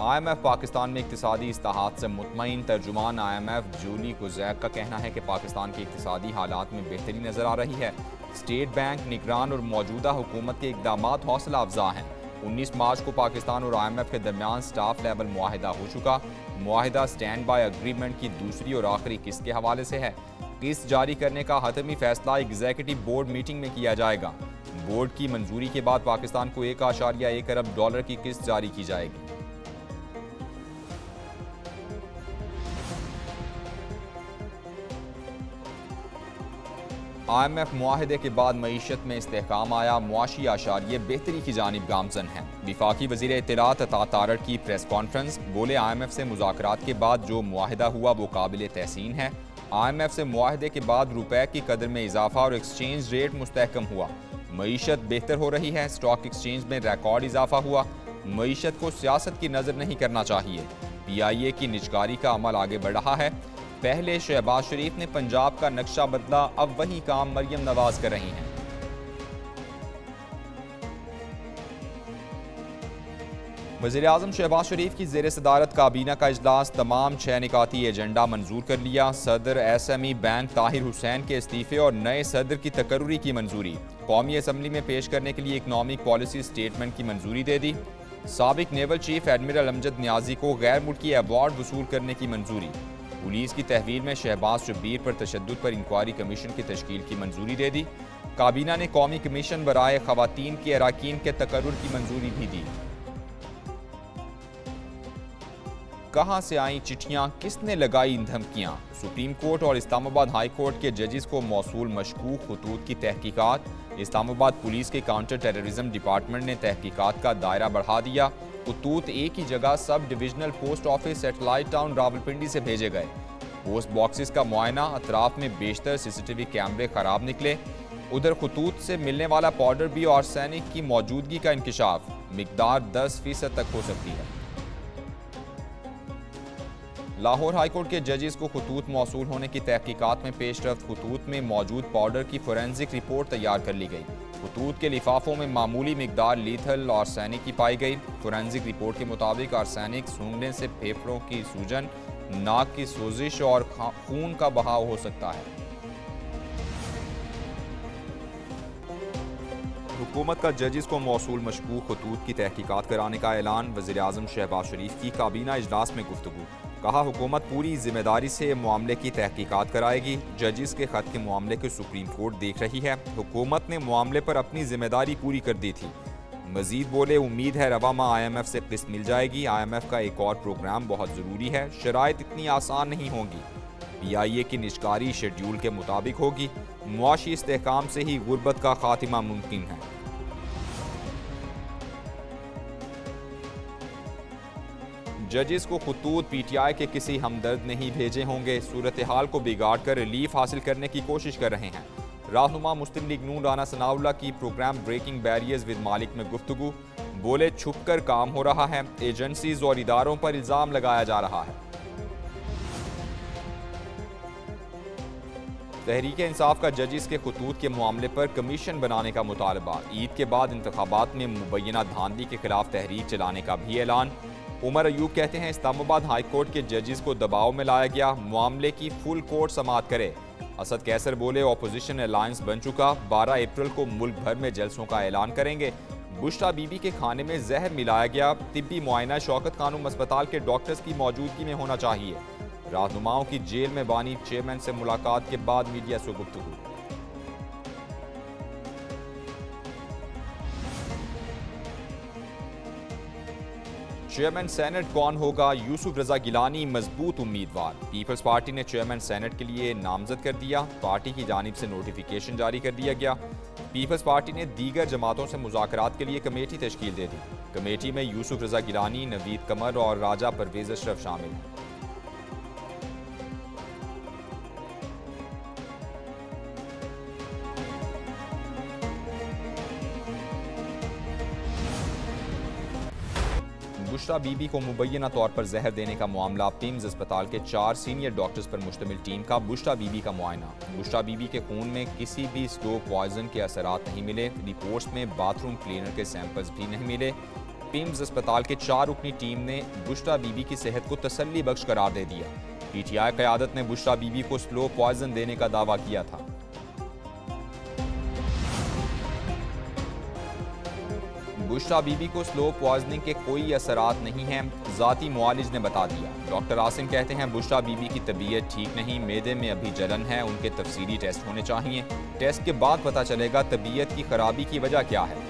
IMF Pakistan میں اقتصادی اصلاحات سے مطمئن۔ ترجمان IMF جولی کوزیک کا کہنا ہے کہ پاکستان کے اقتصادی حالات میں بہتری نظر آ رہی ہے۔ اسٹیٹ بینک، نگران اور موجودہ حکومت کے اقدامات حوصلہ افزا ہیں۔ 19 مارچ کو پاکستان اور IMF کے درمیان سٹاف لیول معاہدہ ہو چکا۔ معاہدہ سٹینڈ بائی اگریمنٹ کی دوسری اور آخری قسط کے حوالے سے ہے۔ قسط جاری کرنے کا حتمی فیصلہ ایگزیکٹو بورڈ میٹنگ میں کیا جائے گا۔ بورڈ کی منظوری کے بعد پاکستان کو $1.1 ارب کی قسط جاری کی جائے گی۔ IMF معاہدے کے بعد معیشت میں استحکام آیا، معاشی اعشاریے بہتری کی جانب گامزن ہیں۔ وفاقی وزیر اطلاعات عطا تارڑ کی پریس کانفرنس، بولے IMF سے مذاکرات کے بعد جو معاہدہ ہوا وہ قابل تحسین ہے۔ IMF سے معاہدے کے بعد روپے کی قدر میں اضافہ اور ایکسچینج ریٹ مستحکم ہوا۔ معیشت بہتر ہو رہی ہے، اسٹاک ایکسچینج میں ریکارڈ اضافہ ہوا۔ معیشت کو سیاست کی نظر نہیں کرنا چاہیے۔ PIA کی نجکاری کا عمل آگے بڑھ رہا ہے۔ پہلے شہباز شریف نے پنجاب کا نقشہ بدلا، اب وہی کام مریم نواز کر رہی ہیں۔ وزیراعظم شہباز شریف کی زیر صدارت کابینہ کا اجلاس، تمام 6 نکاتی ایجنڈا منظور کر لیا۔ صدر SME بینک طاہر حسین کے استعفے اور نئے صدر کی تقرری کی منظوری۔ قومی اسمبلی میں پیش کرنے کے لیے اکنامک پالیسی سٹیٹمنٹ کی منظوری دے دی۔ سابق نیول چیف ایڈمرل امجد نیازی کو غیر ملکی ایوارڈ وصول کرنے کی منظوری۔ پولیس کی تحویل میں شہباز شبیر پر تشدد پر انکوائری کمیشن کی تشکیل کی منظوری دے دی۔ کابینہ نے قومی کمیشن برائے خواتین کے اراکین کے تقرر کی منظوری بھی دی۔ کہاں سے آئیں چٹھیاں، کس نے لگائی دھمکیاں؟ سپریم کورٹ اور اسلام آباد ہائی کورٹ کے ججز کو موصول مشکوک خطوط کی تحقیقات۔ اسلام آباد پولیس کے کاؤنٹر ٹیررزم ڈپارٹمنٹ نے تحقیقات کا دائرہ بڑھا دیا۔ خطوط ایک ہی جگہ sub divisional post office satellite town Rawalpindi سے بھیجے گئے۔ پوسٹ باکسز کا معائنہ، اطراف میں بیشتر CCTV کیمرے خراب نکلے۔ ادھر خطوط سے ملنے والا پاؤڈر بھی آرسینک کی موجودگی کا انکشاف، مقدار 10% تک ہو سکتی ہے۔ لاہور ہائی کورٹ کے ججز کو خطوط موصول ہونے کی تحقیقات میں پیش رفت۔ خطوط میں موجود پاؤڈر کی فورینزک رپورٹ تیار کر لی گئی۔ خطوط کے لفافوں میں معمولی مقدار لیتھل آرسینک کی پائی گئی۔ فورینزک رپورٹ کے مطابق آرسینک سونگھنے سے پھیپھڑوں کی سوجن، ناک کی سوزش اور خون کا بہاؤ ہو سکتا ہے۔ حکومت کا ججز کو موصول مشکوک خطوط کی تحقیقات کرانے کا اعلان۔ وزیراعظم شہباز شریف کی کابینہ اجلاس میں گفتگو، کہا حکومت پوری ذمہ داری سے معاملے کی تحقیقات کرائے گی۔ ججز کے خط کے معاملے کو سپریم کورٹ دیکھ رہی ہے۔ حکومت نے معاملے پر اپنی ذمہ داری پوری کر دی تھی۔ مزید بولے، امید ہے رواں ماہ IMF سے قسط مل جائے گی۔ IMF کا ایک اور پروگرام بہت ضروری ہے، شرائط اتنی آسان نہیں ہوں گی۔ PIA کی نجکاری شیڈیول کے مطابق ہوگی۔ معاشی استحکام سے ہی غربت کا خاتمہ ممکن ہے۔ ججز کو خطوط PTI کے کسی ہمدرد نہیں بھیجے ہوں گے، صورتحال کو بگاڑ کر ریلیف حاصل کرنے کی کوشش کر رہے ہیں۔ رہنما مسلم لیگ نون رانا ثناء اللہ کی پروگرام بریکنگ بیریئرز ود مالک میں گفتگو، بولے چھپ کر کام ہو رہا ہے، ایجنسیز اور اداروں پر الزام لگایا جا رہا ہے۔ تحریک انصاف کا ججز کے خطوط کے معاملے پر کمیشن بنانے کا مطالبہ، عید کے بعد انتخابات میں مبینہ دھاندلی کے خلاف تحریک چلانے کا بھی اعلان۔ عمر ایوب کہتے ہیں اسلام آباد ہائی کورٹ کے ججز کو دباؤ میں لایا گیا، معاملے کی فل کورٹ سماعت کرے۔ اسد کیسر بولے اپوزیشن الائنس بن چکا، 12 اپریل کو ملک بھر میں جلسوں کا اعلان کریں گے۔ بشرا بی بی کے کھانے میں زہر ملایا گیا، طبی معائنہ شوکت خانم اسپتال کے ڈاکٹرز کی موجودگی میں ہونا چاہیے۔ رہنماؤں کی جیل میں بانی چیئرمین سے ملاقات کے بعد میڈیا سے گفتگو۔ چیئرمین سینٹ کون ہوگا؟ یوسف رضا گیلانی مضبوط امیدوار۔ پیپلز پارٹی نے چیئرمین سینٹ کے لیے نامزد کر دیا، پارٹی کی جانب سے نوٹیفیکیشن جاری کر دیا گیا۔ پیپلز پارٹی نے دیگر جماعتوں سے مذاکرات کے لیے کمیٹی تشکیل دے دی۔ کمیٹی میں یوسف رضا گیلانی، نوید قمر اور راجہ پرویز اشرف شامل ہیں۔ بشرا بی بی کو مبینہ طور پر زہر دینے کا معاملہ، پیمز اسپتال کے 4 سینئر ڈاکٹرز پر مشتمل ٹیم کا بشرا بی بی کا معائنہ۔ بشرا بی بی کے خون میں کسی بھی سلو پوائزن کے اثرات نہیں ملے، رپورٹس میں باتھ روم کلینر کے سیمپلز بھی نہیں ملے۔ پیمز اسپتال کے 4 رکنی ٹیم نے بشرا بی بی کی صحت کو تسلی بخش قرار دے دیا۔ پی ٹی آئی قیادت نے بشرا بی بی کو سلو پوائزن دینے کا دعویٰ کیا تھا۔ بشرا بی بی کو سلو پوائزننگ کے کوئی اثرات نہیں ہیں، ذاتی معالج نے بتا دیا۔ ڈاکٹر عاصم کہتے ہیں بشرا بی بی کی طبیعت ٹھیک نہیں، معدے میں ابھی جلن ہے، ان کے تفصیلی ٹیسٹ ہونے چاہیے، ٹیسٹ کے بعد پتہ چلے گا طبیعت کی خرابی کی وجہ کیا ہے۔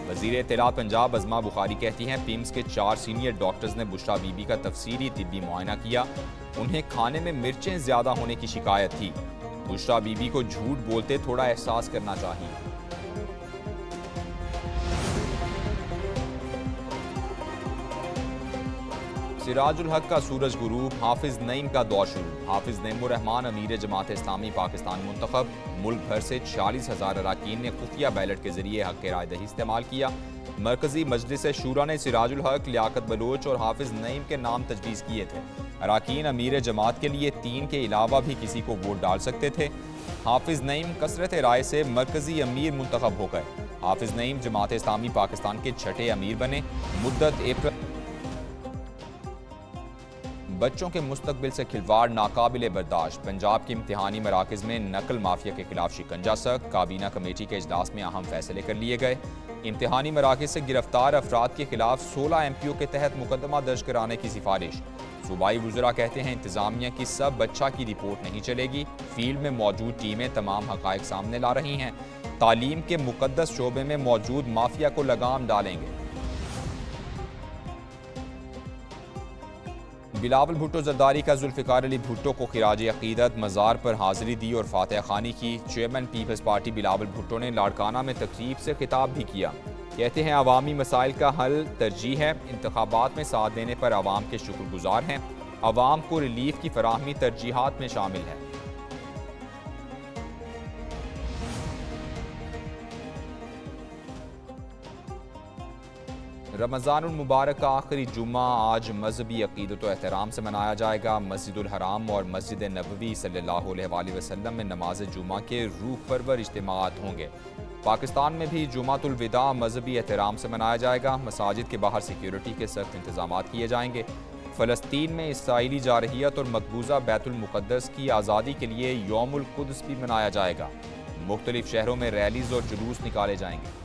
وزیر اطلاعات پنجاب عظمیٰ بخاری کہتی ہیں پیمز کے 4 سینئر ڈاکٹرز نے بشرا بی بی کا تفصیلی طبی معائنہ کیا، انہیں کھانے میں مرچیں زیادہ ہونے کی شکایت تھی۔ بشرا بی بی کو جھوٹ بولتے تھوڑا احساس کرنا چاہیے۔ سراج الحق کا سورج غروب، حافظ نعیم کا دور شروع۔ حافظ نعیم الرحمان امیر جماعت اسلامی پاکستان منتخب۔ ملک بھر سے 46,000 اراکین نے خفیہ بیلٹ کے ذریعے حق رائے دہی استعمال کیا۔ مرکزی مجلس شورا نے سراج الحق، لیاقت بلوچ اور حافظ نعیم کے نام تجویز کیے تھے۔ اراکین امیر جماعت کے لیے 3 کے علاوہ بھی کسی کو ووٹ ڈال سکتے تھے۔ حافظ نعیم کثرت رائے سے مرکزی امیر منتخب ہو گئے۔ حافظ نعیم جماعت اسلامی پاکستان کے 6 امیر بنے۔ مدت اپریل۔ بچوں کے مستقبل سے کھلواڑ ناقابل برداشت، پنجاب کے امتحانی مراکز میں نقل مافیا کے خلاف شکنجہ سخت، کابینہ کمیٹی کے اجلاس میں اہم فیصلے کر لیے گئے۔ امتحانی مراکز سے گرفتار افراد کے خلاف 16 ایم پی او کے تحت مقدمہ درج کرانے کی سفارش۔ صوبائی وزراء کہتے ہیں انتظامیہ کی سب بچہ کی رپورٹ نہیں چلے گی، فیلڈ میں موجود ٹیمیں تمام حقائق سامنے لا رہی ہیں، تعلیم کے مقدس شعبے میں موجود مافیا کو لگام ڈالیں گے۔ بلاول بھٹو زرداری کا ذوالفقار علی بھٹو کو خراج عقیدت، مزار پر حاضری دی اور فاتحہ خوانی کی۔ چیئرمین پیپلز پارٹی بلاول بھٹو نے لاڑکانہ میں تقریب سے خطاب بھی کیا۔ کہتے ہیں عوامی مسائل کا حل ترجیح ہے، انتخابات میں ساتھ دینے پر عوام کے شکر گزار ہیں، عوام کو ریلیف کی فراہمی ترجیحات میں شامل ہے۔ رمضان المبارک کا آخری جمعہ آج مذہبی عقیدت و احترام سے منایا جائے گا۔ مسجد الحرام اور مسجد نبوی صلی اللہ علیہ وآلہ وسلم میں نماز جمعہ کے روح پرور اجتماعات ہوں گے۔ پاکستان میں بھی جمعۃ الوداع مذہبی احترام سے منایا جائے گا۔ مساجد کے باہر سیکیورٹی کے سخت انتظامات کیے جائیں گے۔ فلسطین میں اسرائیلی جارحیت اور مقبوضہ بیت المقدس کی آزادی کے لیے یوم القدس بھی منایا جائے گا۔ مختلف شہروں میں ریلیز اور جلوس نکالے جائیں گے۔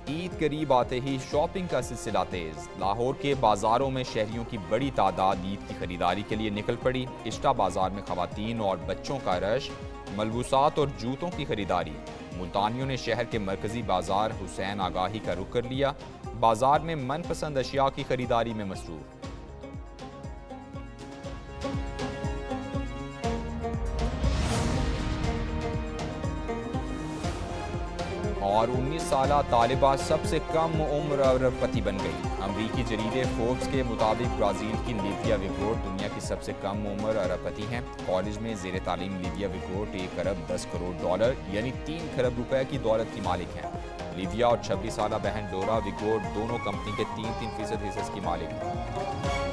عید قریب آتے ہی شاپنگ کا سلسلہ تیز، لاہور کے بازاروں میں شہریوں کی بڑی تعداد عید کی خریداری کے لیے نکل پڑی۔ اشٹا بازار میں خواتین اور بچوں کا رش، ملبوسات اور جوتوں کی خریداری۔ ملتانیوں نے شہر کے مرکزی بازار حسین آگاہی کا رخ کر لیا، بازار میں من پسند اشیاء کی خریداری میں مصروف۔ اور 19 سالہ طالبہ سب سے کم عمر اربپتی بن گئی۔ امریکی جریدے فوربس کے مطابق برازیل کی لیویا ویگورٹ دنیا کی سب سے کم عمر اربپتی ہیں۔ کالج میں زیر تعلیم لیویا ویگورٹ 1 ارب 10 کروڑ ڈالر یعنی 3 کھرب روپے کی دولت کی مالک ہیں۔ لیویا اور 26 سالہ بہن ڈورا ویگورٹ دونوں کمپنی کے 3% حصص کی مالک ہیں۔